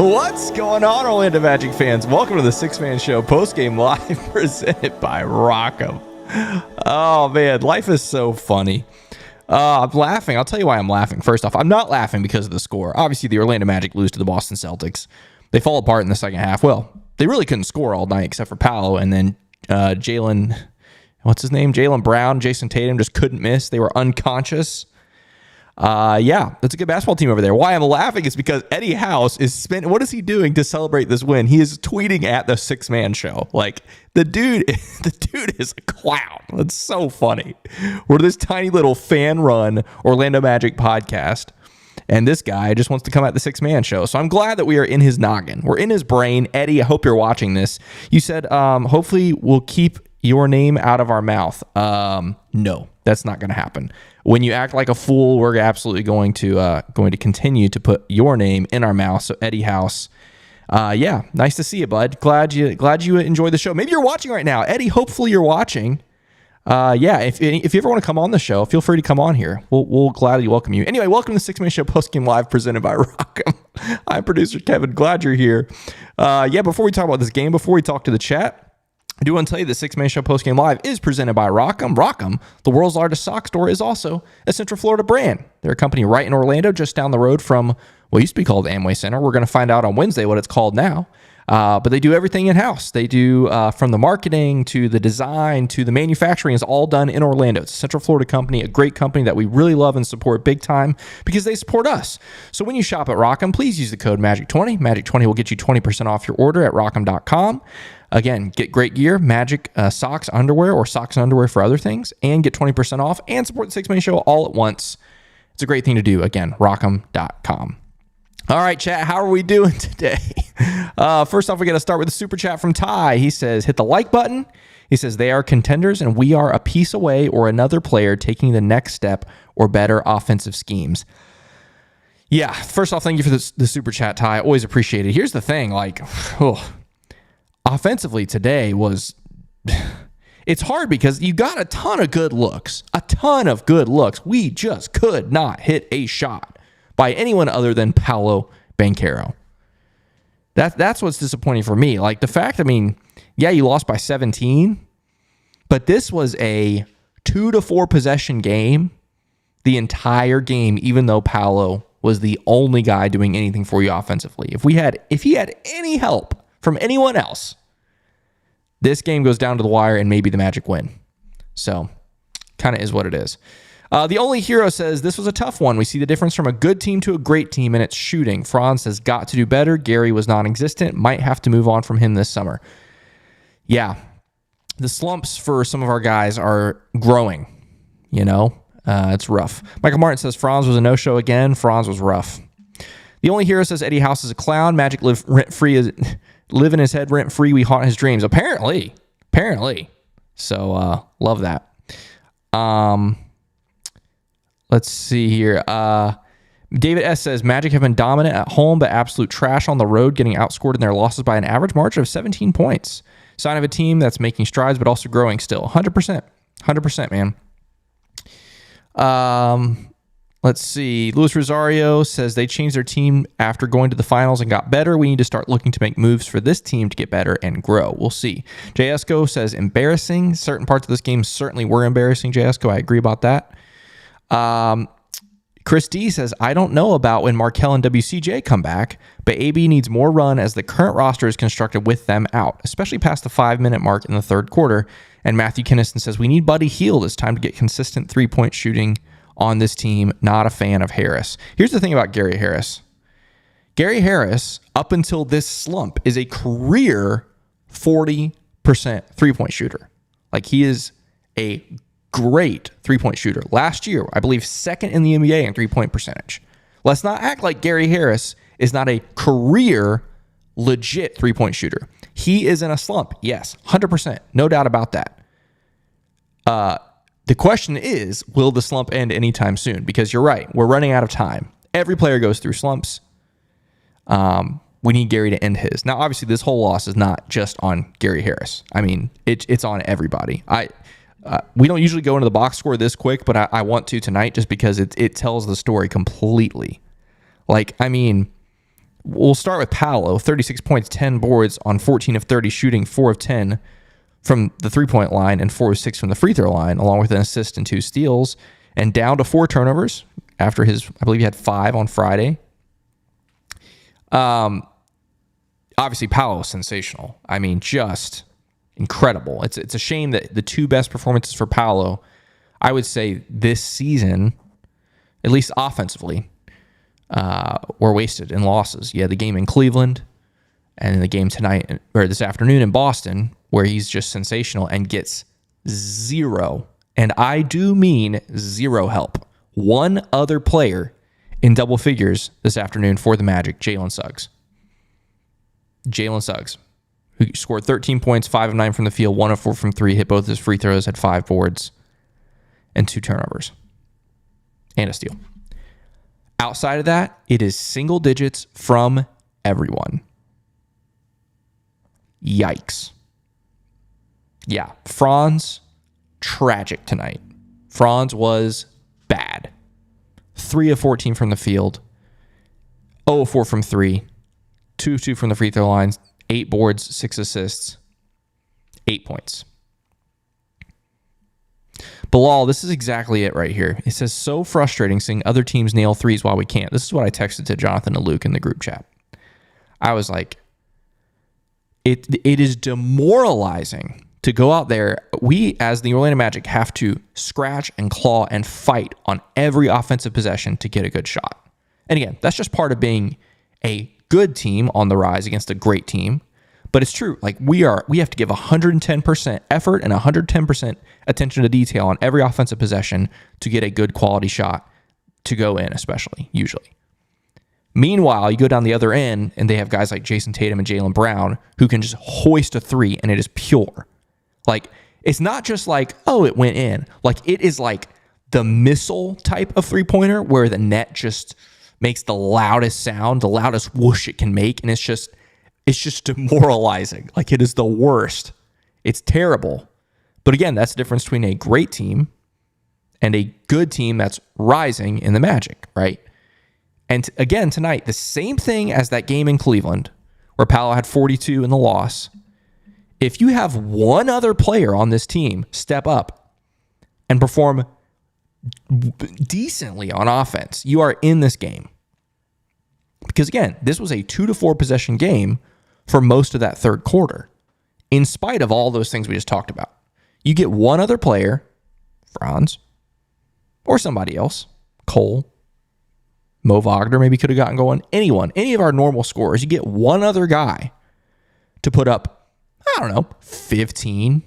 What's going on, Orlando Magic fans? Welcome to the Six Man Show Postgame Live presented by Rockham. Oh, man, life is so funny. I'm laughing. I'll tell you why I'm laughing. First off, I'm not laughing because of the score. Obviously, the Orlando Magic lose to the Boston Celtics. They fall apart in the second half. Well, they really couldn't score all night except for Paolo, and then Jalen, what's his name? Jalen Brown, Jason Tatum just couldn't miss. They were unconscious. Yeah, that's a good basketball team over there. Why I'm laughing is because Eddie House what is he doing to celebrate this win? He is tweeting at the Six Man Show. Like, the dude is a clown. It's so funny. We're this tiny little fan-run Orlando Magic podcast, and this guy just wants to come at the Six Man Show. So I'm glad that we are in his noggin. We're in his brain. Eddie, I hope you're watching this. You said, hopefully we'll keep your name out of our mouth. No, that's not going to happen. When you act like a fool, we're absolutely going to continue to put your name in our mouth. So Eddie House, yeah, nice to see you, bud. Glad you enjoy the show. Maybe you're watching right now, Eddie. Hopefully you're watching. Yeah, if you ever want to come on the show, feel free to come on here. We'll gladly welcome you. Anyway, welcome to Six Man Show Postgame Live presented by Rockham. I'm producer Kevin. Glad you're here. Yeah, before we talk about this game, before we talk to the chat, I do want to tell you the Six Man Show Postgame Live is presented by Rockham. Rockham, the world's largest sock store, is also a Central Florida brand. They're a company right in Orlando, just down the road from what used to be called Amway Center. We're going to find out on Wednesday what it's called now. But they do everything in-house. They do from the marketing to the design to the manufacturing is all done in Orlando. It's a Central Florida company, a great company that we really love and support big time because they support us. So when you shop at Rockham, please use the code MAGIC20. MAGIC20 will get you 20% off your order at rockham.com. Again, get great gear, Magic socks, underwear, or socks and underwear for other things, and get 20% off and support the Six Man Show all at once. It's a great thing to do. Again, rockham.com. All right, chat, how are we doing today? First off, we got to start with a super chat from Ty. He says, hit the like button. He says, they are contenders, and we are a piece away or another player taking the next step or better offensive schemes. Yeah, first off, thank you for the super chat, Ty. I always appreciate it. Here's the thing, offensively today was... It's hard because you got a ton of good looks. We just could not hit a shot by anyone other than Paolo Banchero. That's what's disappointing for me. Like the fact, yeah, you lost by 17, but this was a 2 to 4 possession game the entire game, even though Paolo was the only guy doing anything for you offensively. If he had any help from anyone else, this game goes down to the wire and maybe the Magic win. So, kind of is what it is. The Only Hero says, this was a tough one. We see the difference from a good team to a great team, and it's shooting. Franz has got to do better. Gary was non-existent. Might have to move on from him this summer. Yeah, the slumps for some of our guys are growing. It's rough. Michael Martin says, Franz was a no-show again. Franz was rough. The Only Hero says, Eddie House is a clown. Magic live in his head rent-free. We haunt his dreams. Apparently. So, love that. Let's see here. David S. says, Magic have been dominant at home, but absolute trash on the road, getting outscored in their losses by an average margin of 17 points. Sign of a team that's making strides, but also growing still. 100%, man. Let's see. Luis Rosario says they changed their team after going to the finals and got better. We need to start looking to make moves for this team to get better and grow. We'll see. JSco says embarrassing. Certain parts of this game certainly were embarrassing, JSco. I agree about that. Chris D says, I don't know about when Markelle and WCJ come back, but AB needs more run as the current roster is constructed with them out, especially past the 5-minute mark in the third quarter. And Matthew Kinniston says, we need Buddy Hield. It's time to get consistent three-point shooting on this team. Not a fan of Harris. Here's the thing about Gary Harris. Gary Harris, up until this slump, is a career 40% three-point shooter. Like, he is a great three-point shooter. Last year, I believe second in the NBA in three-point percentage. Let's not act like Gary Harris is not a career legit three-point shooter. He is in a slump. Yes, 100%. No doubt about that. The question is, will the slump end anytime soon? Because you're right. We're running out of time. Every player goes through slumps. We need Gary to end his. Now, obviously, this whole loss is not just on Gary Harris. It's on everybody. We don't usually go into the box score this quick, but I want to tonight just because it tells the story completely. we'll start with Paolo, 36 points, 10 boards on 14 of 30, shooting 4 of 10 from the three-point line and 4 of 6 from the free throw line, along with an assist and 2 steals, and down to 4 turnovers after I believe he had 5 on Friday. Obviously, Paolo was sensational. I mean, just incredible. It's a shame that the 2 best performances for Paolo, I would say this season, at least offensively, were wasted in losses. You had the game in Cleveland and the game tonight or this afternoon in Boston, where he's just sensational and gets 0, and I do mean 0 help. One other player in double figures this afternoon for the Magic, Jalen Suggs. Jalen Suggs, who scored 13 points, 5 of 9 from the field, 1 of 4 from 3, hit both his free throws, had 5 boards, and 2 turnovers, and a steal. Outside of that, it is single digits from everyone. Yikes. Yeah, Franz, tragic tonight. Franz was bad. 3 of 14 from the field, 0 of 4 from 3, 2 of 2 from the free throw lines, 8 boards, 6 assists, 8 points. Bilal, this is exactly it right here. It says, so frustrating seeing other teams nail threes while we can't. This is what I texted to Jonathan and Luke in the group chat. I was like, it is demoralizing to go out there. We, as the Orlando Magic, have to scratch and claw and fight on every offensive possession to get a good shot. And again, that's just part of being a good team on the rise against a great team. But it's true. Like we have to give 110% effort and 110% attention to detail on every offensive possession to get a good quality shot to go in, especially, usually. Meanwhile, you go down the other end and they have guys like Jason Tatum and Jaylen Brown who can just hoist a 3 and it is pure. Like, it's not just like, oh, it went in. Like, it is like the missile type of 3-pointer where the net just makes the loudest sound, the loudest whoosh it can make, and it's just demoralizing. Like, it is the worst. It's terrible. But again, that's the difference between a great team and a good team that's rising in the Magic, right? And again, tonight, the same thing as that game in Cleveland where Paolo had 42 in the loss. If you have one other player on this team step up and perform decently on offense, you are in this game. Because again, this was a 2 to 4 possession game for most of that third quarter, in spite of all those things we just talked about. You get one other player, Franz, or somebody else, Cole, Mo Wagner maybe could have gotten going, anyone, any of our normal scorers, you get one other guy to put up, I don't know, 15,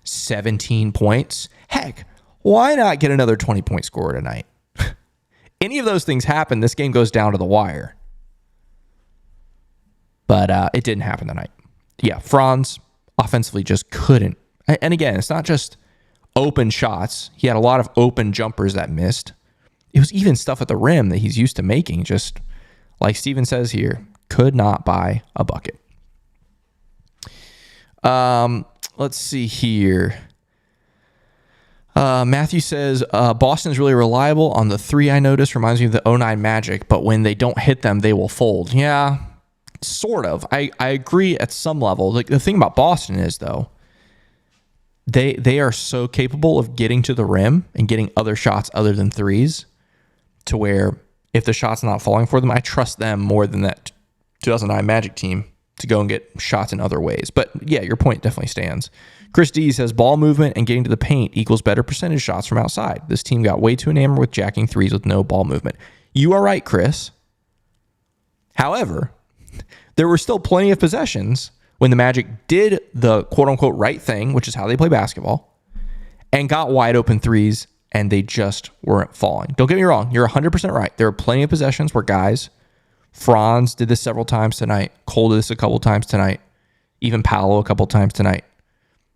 17 points. Heck, why not get another 20-point scorer tonight? Any of those things happen, this game goes down to the wire. But it didn't happen tonight. Yeah, Franz offensively just couldn't. And again, it's not just open shots. He had a lot of open jumpers that missed. It was even stuff at the rim that he's used to making. Just like Steven says here, could not buy a bucket. Let's see here. Matthew says, Boston is really reliable on the 3 I noticed. Reminds me of the 09 Magic, but when they don't hit them, they will fold. Yeah, sort of. I agree at some level. Like, the thing about Boston is, though, they are so capable of getting to the rim and getting other shots other than threes, to where if the shot's not falling for them, I trust them more than that 2009 Magic team to go and get shots in other ways. But yeah, your point definitely stands. Chris D says, ball movement and getting to the paint equals better percentage shots from outside. This team got way too enamored with jacking threes with no ball movement. You are right, Chris. However, there were still plenty of possessions when the Magic did the quote-unquote right thing, which is how they play basketball, and got wide open threes, and they just weren't falling. Don't get me wrong. You're 100% right. There are plenty of possessions where guys, Franz did this several times tonight, Cole did this a couple times tonight, even Paolo a couple times tonight,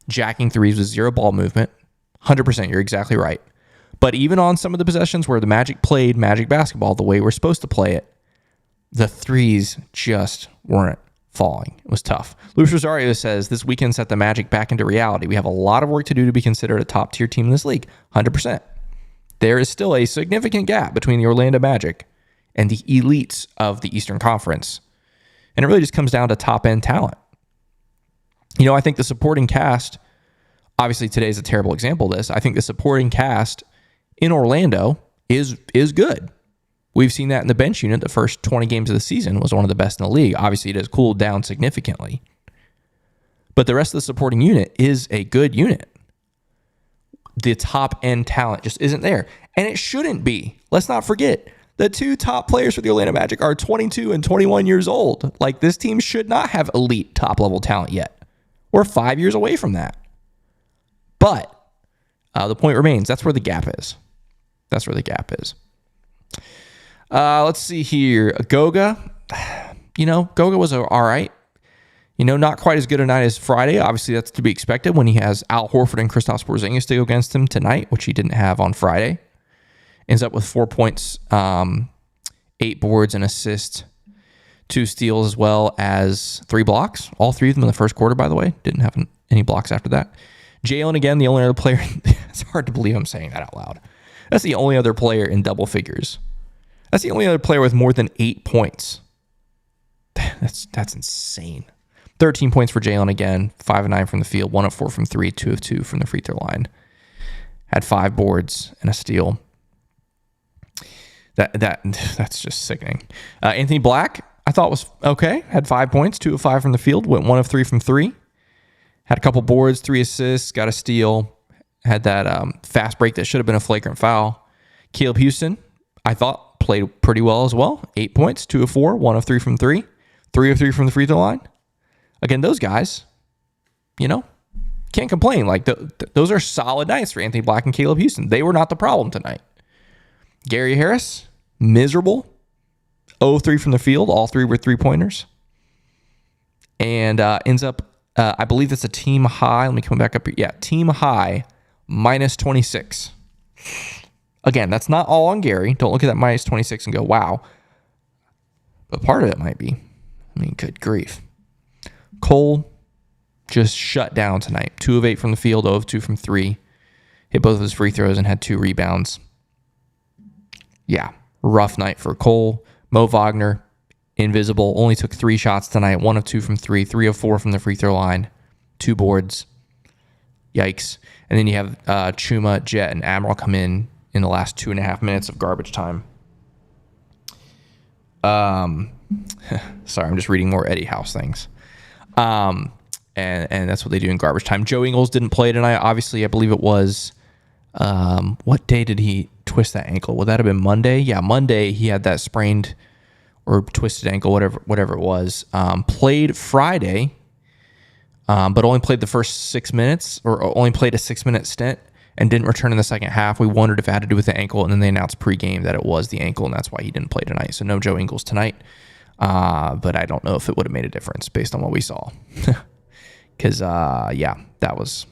jacking threes with zero ball movement. 100%, you're exactly right. But even on some of the possessions where the Magic played Magic basketball the way we're supposed to play it, the threes just weren't falling. It was tough. Luis Rosario says, this weekend set the Magic back into reality. We have a lot of work to do to be considered a top-tier team in this league. 100%. There is still a significant gap between the Orlando Magic and the elites of the Eastern Conference. And it really just comes down to top-end talent. I think the supporting cast, obviously today's a terrible example of this. I think the supporting cast in Orlando is good. We've seen that in the bench unit. The first 20 games of the season was one of the best in the league. Obviously, it has cooled down significantly. But the rest of the supporting unit is a good unit. The top-end talent just isn't there. And it shouldn't be. Let's not forget, the two top players for the Orlando Magic are 22 and 21 years old. Like, this team should not have elite top-level talent yet. We're 5 years away from that. But the point remains, that's where the gap is. That's where the gap is. Let's see here. Goga. Goga was all right. Not quite as good a night as Friday. Obviously, that's to be expected when he has Al Horford and Kristaps Porzingis to go against him tonight, which he didn't have on Friday. Ends up with 4 points, 8 boards, and assists, 2 steals, as well as 3 blocks. All 3 of them in the first quarter, by the way. Didn't have any blocks after that. Jalen, again, the only other player. It's hard to believe I'm saying that out loud. That's the only other player in double figures. That's the only other player with more than 8 points. That's insane. 13 points for Jalen again, 5 of 9 from the field, 1 of 4 from 3, 2 of 2 from the free throw line. Had 5 boards and a steal. That's just sickening. Anthony Black, I thought was okay. Had 5 points, 2 of 5 from the field, went 1 of 3 from 3. Had a couple boards, 3 assists, got a steal. Had that fast break that should have been a flagrant foul. Caleb Houston, I thought played pretty well as well. 8 points, 2 of 4, 1 of 3 from 3, 3 of 3 from the free throw line. Again, those guys, can't complain. Like those are solid nights for Anthony Black and Caleb Houston. They were not the problem tonight. Gary Harris, miserable. 0-3 from the field. All 3 were 3-pointers. And ends up, I believe that's a team high. Let me come back up here. Yeah, team high, minus 26. Again, that's not all on Gary. Don't look at that minus 26 and go, wow. But part of it might be. Good grief. Cole just shut down tonight. 2 of 8 from the field, 0 of 2 from 3. Hit both of his free throws and had 2 rebounds. Yeah, rough night for Cole. Mo Wagner, invisible. Only took 3 shots tonight. 1 of 2 from 3. 3 of 4 from the free throw line. 2 boards. Yikes. And then you have Chuma, Jet, and Admiral come in the last 2.5 minutes of garbage time. Sorry, I'm just reading more Eddie House things. And that's what they do in garbage time. Joe Ingles didn't play tonight. Obviously, I believe it was, what day did he twist that ankle? Would that have been Monday? Yeah, Monday he had that sprained or twisted ankle, whatever it was. Played Friday, but only played the first 6 minutes, or only played a 6-minute stint and didn't return in the second half. We wondered if it had to do with the ankle, and then they announced pregame that it was the ankle, and that's why he didn't play tonight. So no Joe Ingles tonight. But I don't know if it would have made a difference based on what we saw. Because, that was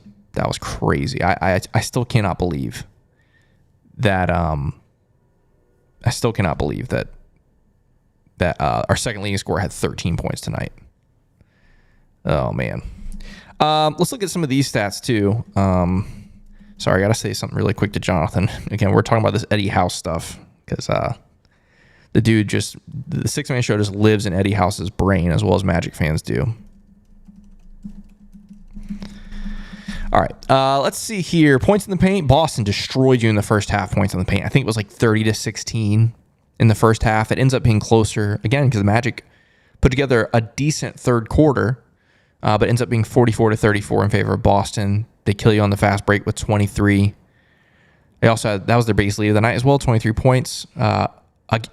crazy. I still cannot believe that. That our second leading scorer had 13 points tonight. Oh man. Let's look at some of these stats too. Sorry, I gotta say something really quick to Jonathan. Again, we're talking about this Eddie House stuff because the dude the 6-Man Show just lives in Eddie House's brain as well as Magic fans do. All right, let's see here. Points in the paint. Boston destroyed you in the first half. Points in the paint. I think it was like 30-16 in the first half. It ends up being closer again because the Magic put together a decent third quarter, but ends up being 44-34 in favor of Boston. They kill you on the fast break with 23. They also had, that was their biggest lead of the night as well, 23 points.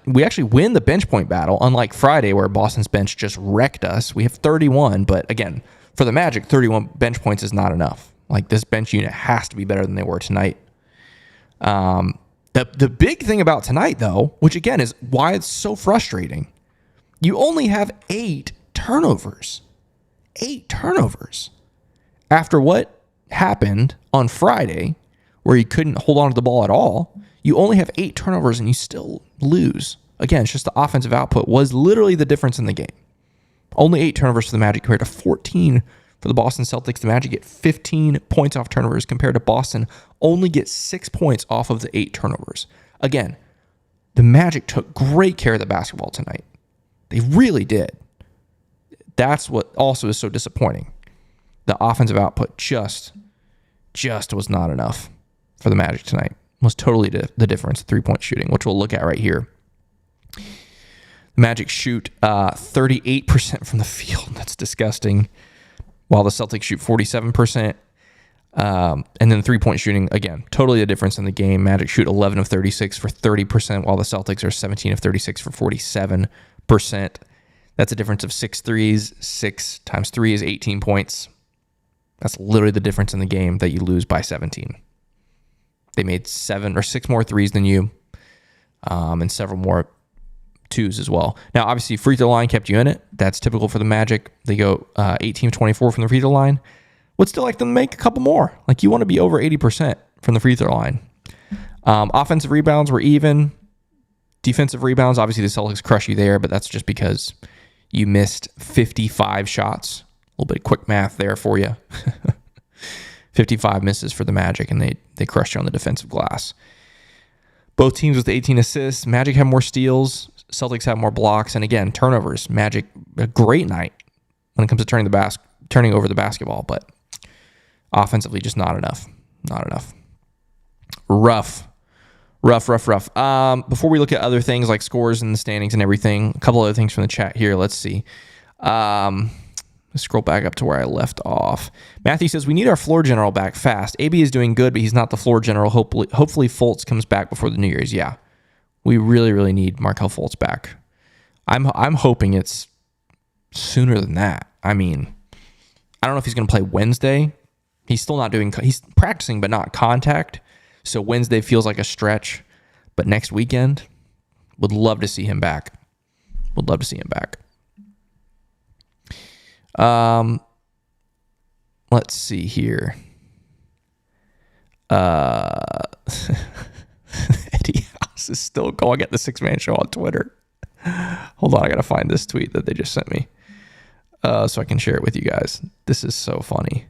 We actually win the bench point battle, unlike Friday where Boston's bench just wrecked us. We have 31, but again, for the Magic, 31 bench points is not enough. Like, this bench unit has to be better than they were tonight. The big thing about tonight, though, which again is why it's so frustrating, you only have 8 turnovers. 8 turnovers. After what happened on Friday, where you couldn't hold on to the ball at all, you only have 8 turnovers and you still lose. Again, it's just the offensive output was literally the difference in the game. Only 8 turnovers for the Magic compared to 14 for the Boston Celtics. The Magic get 15 points off turnovers compared to Boston only get 6 points off of the 8 turnovers. Again, The Magic took great care of the basketball tonight. They really did. That's what also is so disappointing. The offensive output just was not enough for the Magic tonight. Was totally the difference, 3-point shooting, which we'll look at right here. The Magic shoot 38% from the field. That's disgusting. While the Celtics shoot 47%. And then 3-point shooting, again, totally the difference in the game. Magic shoot 11 of 36 for 30%, while the Celtics are 17 of 36 for 47%. That's a difference of 6 threes. 6 times 3 is 18 points. That's literally the difference in the game that you lose by 17. They made 7 or 6 more threes than you, and several more twos as well. Now, obviously, free throw line kept you in it. That's typical for the Magic. They go 18 of 24 from the free throw line. Would still like them to make a couple more. Like, you want to be over 80% from the free throw line. Offensive rebounds were even. Defensive rebounds, obviously the Celtics crush you there, but that's just because you missed 55 shots. A little bit of quick math there for you. 55 misses for the Magic, and they crushed you on the defensive glass. Both teams with 18 assists. Magic have more steals. Celtics have more blocks. And again, turnovers. Magic, a great night when it comes to turning over the basketball, but offensively, just not enough. Not enough. Rough. Before we look at other things like scores and the standings and everything, a couple other things from the chat here. Let's see. Let's scroll back up to where I left off. Matthew says, we need our floor general back fast. AB is doing good, but he's not the floor general. Hopefully Fultz comes back before the New Year's. Yeah, we really, really need Markelle Fultz back. I'm hoping it's sooner than that. I mean, I don't know if he's going to play Wednesday. He's still not doing, he's practicing, but not contact. So Wednesday feels like a stretch, but next weekend, would love to see him back. Let's see here. Eddie House is still going at the 6-Man Show on Twitter. Hold on, I gotta find this tweet that they just sent me, so I can share it with you guys. This is so funny.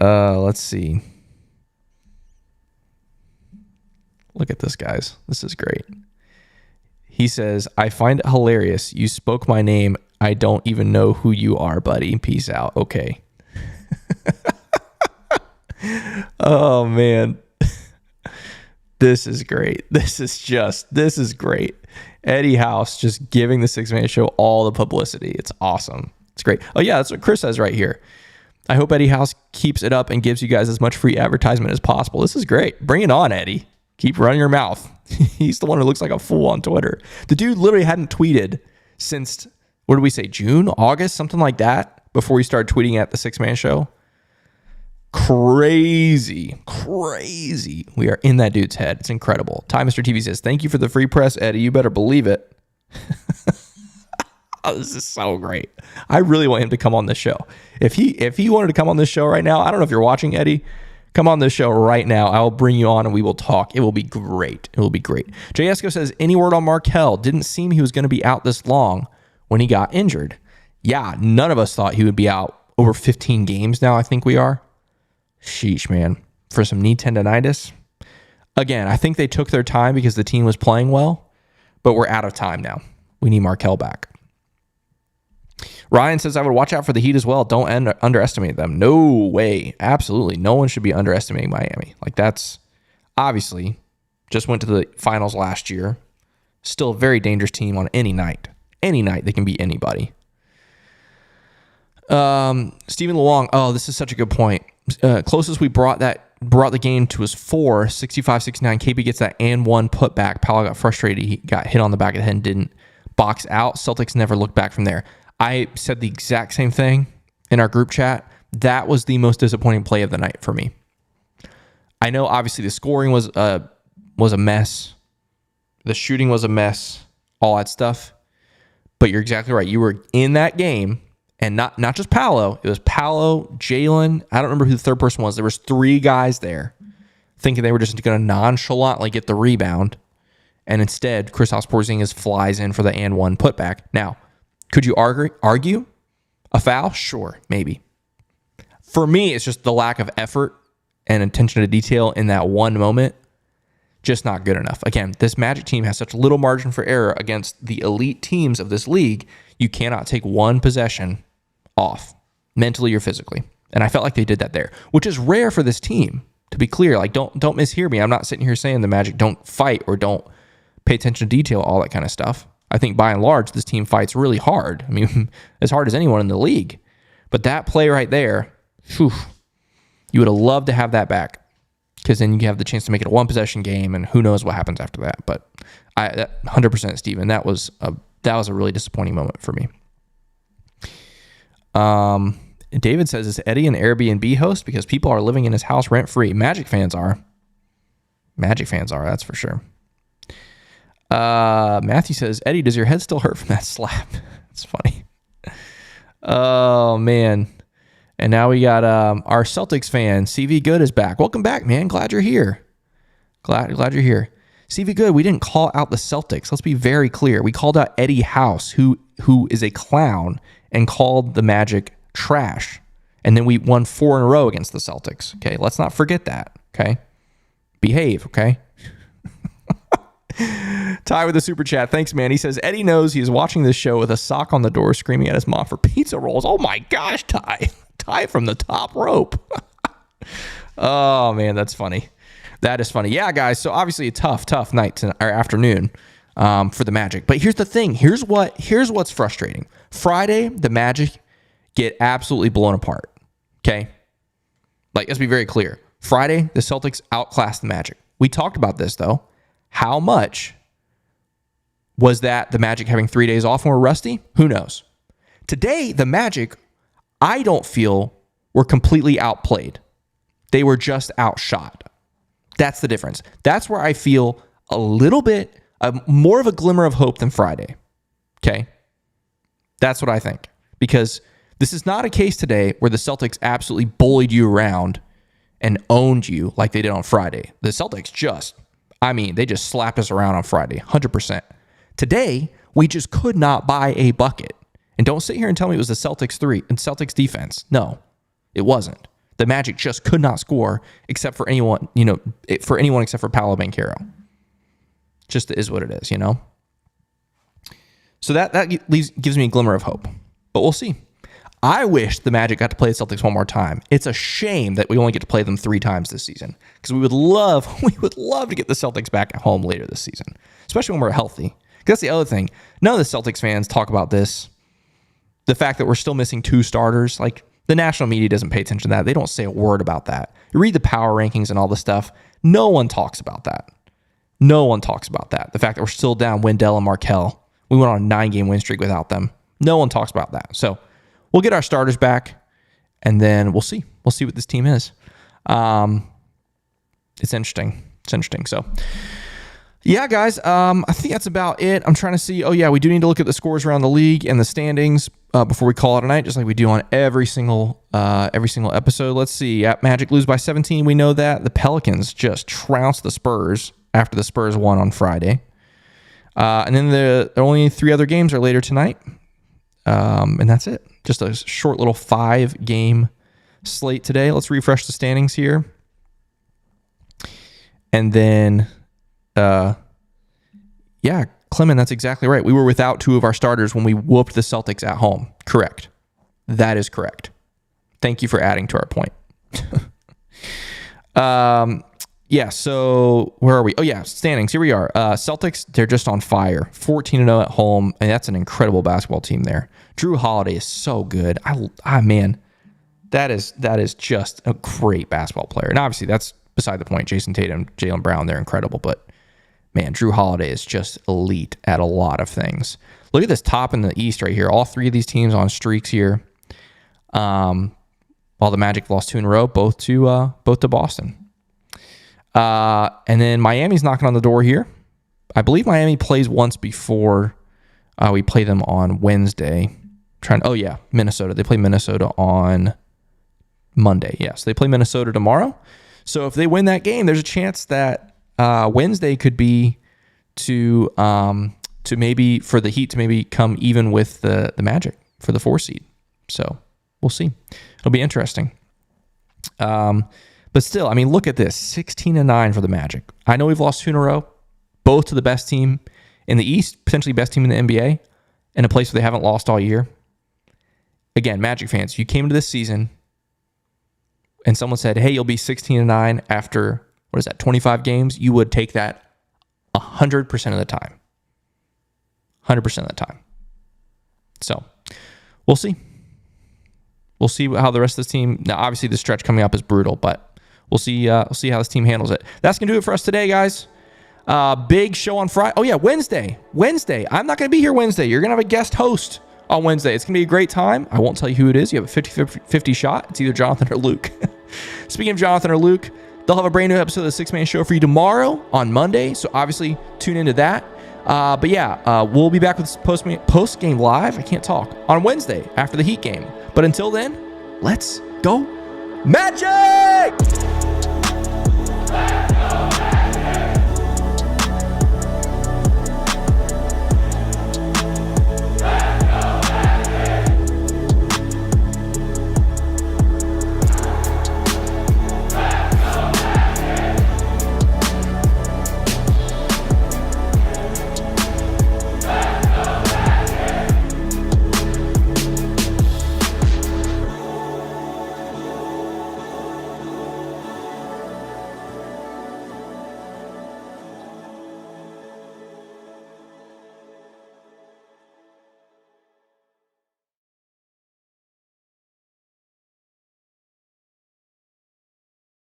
Let's see. Look at this, guys. This is great. He says, I find it hilarious. You spoke my name. I don't even know who you are, buddy. Peace out. Okay. Oh, man. This is great. This is great. Eddie House just giving the 6-Man Show all the publicity. It's awesome. It's great. Oh, yeah, that's what Chris says right here. I hope Eddie House keeps it up and gives you guys as much free advertisement as possible. This is great. Bring it on, Eddie. Keep running your mouth. He's the one who looks like a fool on Twitter. The dude literally hadn't tweeted since, what did we say, June, August, something like that, before he started tweeting at the 6-Man Show. Crazy. We are in that dude's head. It's incredible. Ty Mr. TV says, thank you for the free press, Eddie. You better believe it. Oh, this is so great. I really want him to come on this show. If he wanted to come on this show right now, I don't know if you're watching, Eddie. Come on this show right now. I will bring you on and we will talk. It will be great. Jay Esco says, any word on Markelle? Didn't seem he was going to be out this long when he got injured. Yeah, none of us thought he would be out over 15 games now, I think we are. Sheesh, man. For some knee tendonitis. Again, I think they took their time because the team was playing well, but we're out of time now. We need Markelle back. Ryan says, I would watch out for the Heat as well. Don't underestimate them. No way. Absolutely. No one should be underestimating Miami. Like, that's obviously just went to the finals last year. Still a very dangerous team on any night. Any night they can beat anybody. Stephen Luong. Oh, this is such a good point. Closest we brought the game to was 4, 65-69. KP gets that and one putback. Powell got frustrated. He got hit on the back of the head and didn't box out. Celtics never looked back from there. I said the exact same thing in our group chat. That was the most disappointing play of the night for me. I know obviously the scoring was a mess. The shooting was a mess. All that stuff. But you're exactly right. You were in that game, and not just Paolo. It was Paolo, Jalen. I don't remember who the third person was. There was 3 guys there thinking they were just going to nonchalantly get the rebound. And instead, Kristaps Porzingis flies in for the and one putback. Now, could you argue a foul? Sure, maybe. For me, it's just the lack of effort and attention to detail in that one moment just not good enough. Again, this Magic team has such little margin for error against the elite teams of this league. You cannot take one possession off, mentally or physically. And I felt like they did that there, which is rare for this team, to be clear. Like, don't mishear me. I'm not sitting here saying the Magic don't fight or don't pay attention to detail, all that kind of stuff. I think by and large, this team fights really hard. I mean, as hard as anyone in the league. But that play right there, whew, you would have loved to have that back, because then you have the chance to make it a one possession game, and who knows what happens after that. But 100% Steven, that was a really disappointing moment for me. David says, is Eddie an Airbnb host because people are living in his house rent free? Magic fans are, that's for sure. Matthew says, Eddie, does your head still hurt from that slap? It's funny. Oh man. And now we got our Celtics fan, CV Good, is back. Welcome back, man. Glad you're here. Glad you're here. CV Good, we didn't call out the Celtics. Let's be very clear. We called out Eddie House, who is a clown, and called the Magic trash. And then we won 4 in a row against the Celtics. Okay, let's not forget that. Okay, behave. Okay. Ty with the super chat. Thanks, man. He says, Eddie knows he is watching this show with a sock on the door screaming at his mom for pizza rolls. Oh my gosh, Ty. Ty from the top rope. Oh, man, that's funny. That is funny. Yeah, guys, so obviously a tough night or afternoon for the Magic. But here's the thing. Here's what's frustrating. Friday, the Magic get absolutely blown apart. Okay? Like, let's be very clear. Friday, the Celtics outclassed the Magic. We talked about this, though. How much was that the Magic having 3 days off and were rusty? Who knows? Today, the Magic, I don't feel, were completely outplayed. They were just outshot. That's the difference. That's where I feel a little bit more of a glimmer of hope than Friday. Okay? That's what I think. Because this is not a case today where the Celtics absolutely bullied you around and owned you like they did on Friday. The Celtics they just slapped us around on Friday, 100%. Today, we just could not buy a bucket. And don't sit here and tell me it was the Celtics 3 and Celtics defense. No, it wasn't. The Magic just could not score except for anyone, except for Paolo Banchero. Just is what it is, So that gives me a glimmer of hope. But we'll see. I wish the Magic got to play the Celtics one more time. It's a shame that we only get to play them 3 times this season, because we would love to get the Celtics back at home later this season, especially when we're healthy. That's the other thing. None of the Celtics fans talk about this. The fact that we're still missing 2 starters, like the national media doesn't pay attention to that. They don't say a word about that. You read the power rankings and all this stuff. No one talks about that. The fact that we're still down Wendell and Markelle. We went on a 9-game win streak without them. No one talks about that. So we'll get our starters back, and then we'll see. We'll see what this team is. It's interesting. So, yeah, guys, I think that's about it. I'm trying to see. Oh, yeah, we do need to look at the scores around the league and the standings before we call it a night, just like we do on every single episode. Let's see. Magic lose by 17. We know that. The Pelicans just trounced the Spurs after the Spurs won on Friday. And then the only 3 other games are later tonight. And that's it. Just a short little 5-game slate today. Let's refresh the standings here. And then, Clement, that's exactly right. We were without 2 of our starters when we whooped the Celtics at home. Correct. That is correct. Thank you for adding to our point. So where are we? Oh, yeah, standings. Here we are. Celtics, they're just on fire. 14-0 at home, and that's an incredible basketball team there. Drew Holiday is so good. Man, that is just a great basketball player. And obviously, that's beside the point. Jason Tatum, Jaylen Brown, they're incredible. But, man, Drew Holiday is just elite at a lot of things. Look at this top in the East right here. All 3 of these teams on streaks here. While the Magic lost 2 in a row, both to Boston. And then Miami's knocking on the door here. I believe Miami plays once before we play them on Wednesday. Minnesota. They play Minnesota on Monday. Yeah, so they play Minnesota tomorrow. So if they win that game, there's a chance that Wednesday could be to maybe for the Heat to maybe come even with the Magic for the 4 seed. So we'll see. It'll be interesting. But But still, I mean, look at this, 16-9 for the Magic. I know we've lost 2 in a row, both to the best team in the East, potentially best team in the NBA, in a place where they haven't lost all year. Again, Magic fans, you came into this season and someone said, hey, you'll be 16-9 after, 25 games? You would take that 100% of the time. 100% of the time. So, we'll see. We'll see how the rest of this team... Now, obviously, the stretch coming up is brutal, but we'll see how this team handles it. That's going to do it for us today, guys. Big show on Friday. Oh, yeah, Wednesday. I'm not going to be here Wednesday. You're going to have a guest host on Wednesday. It's going to be a great time. I won't tell you who it is. You have a 50-50 shot. It's either Jonathan or Luke. Speaking of Jonathan or Luke, they'll have a brand new episode of the Six Man Show for you tomorrow on Monday. So obviously tune into that. But yeah, we'll be back with post game live. I can't talk on Wednesday after the Heat game. But until then, let's go Magic!